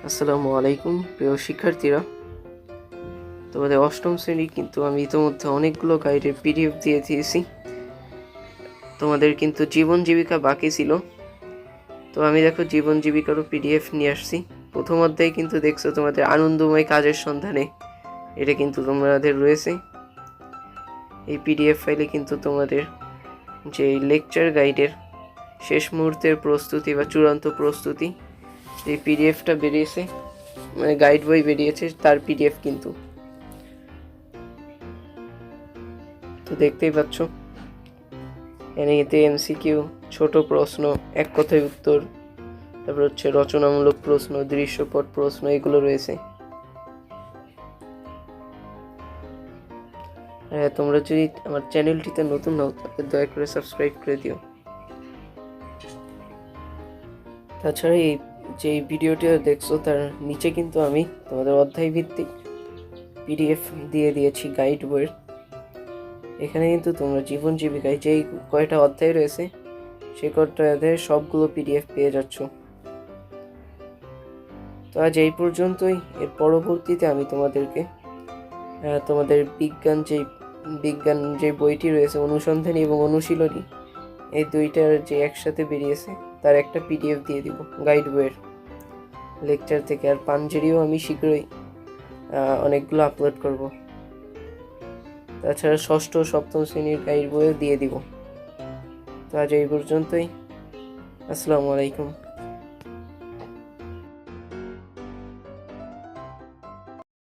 আসসালামু আলাইকুম প্রিয় শিক্ষার্থীরা। তোমাদের অষ্টম শ্রেণী কিন্তু আমি ইতিমধ্যে অনেকগুলো গাইডের পিডিএফ দিয়ে দিয়েছি। তোমাদের কিন্তু জীবন জীবিকা বাকি ছিল, তো আমি দেখো জীবন জীবিকারও পিডিএফ নিয়ে আসছি। প্রথম অধ্যায়ে কিন্তু দেখছো তোমাদের আনন্দময় কাজের সন্ধানে, এটা কিন্তু তোমাদের রয়েছে। এই পিডিএফ ফাইলে কিন্তু তোমাদের যে লেকচার গাইডের শেষ মুহূর্তের প্রস্তুতি বা চূড়ান্ত প্রস্তুতি, এই পিডিএফটা বেরিয়েছে, মানে গাইড বই বেরিয়েছে, তার পিডিএফ কিন্তু তো দেখতেই পাচ্ছ। এতে এমসিকিউ, ছোট প্রশ্ন, এক কথায় উত্তর, তারপর হচ্ছে রচনামূলক প্রশ্ন, দৃশ্যপট প্রশ্ন, এগুলো রয়েছে। তোমরা যদি আমার চ্যানেলটিতে নতুন হও তাহলে দয়া করে সাবস্ক্রাইব করে দিও। তাছাড়া এই যে ভিডিওটি দেখছো তার নিচে কিন্তু আমি তোমাদের অধ্যায় ভিত্তিক পিডিএফ দিয়ে দিয়েছি গাইড বইয়ের। এখানে কিন্তু তোমরা জীবন জীবিকায় যেই কয়টা অধ্যায় রয়েছে সেই কয়টা অধ্যায়ের সবগুলো পিডিএফ পেয়ে যাচ্ছ। তো আজ এই পর্যন্তই। এর পরবর্তীতে আমি তোমাদেরকে তোমাদের বিজ্ঞান যে বইটি রয়েছে, অনুসন্ধানী এবং অনুশীলনী, এই দুইটার যে একসাথে বেরিয়েছে তার একটা পিডিএফ দিয়ে দিব গাইড বইয়ের লেকচার থেকে। আর পাঞ্জেরিও আমি শীঘ্রই অনেকগুলো আপলোড করব। তাছাড়া ষষ্ঠ ও সপ্তম শ্রেণীর গাইড বইও দিয়ে দিব। তো আজ এই পর্যন্তই। আসসালামু আলাইকুম।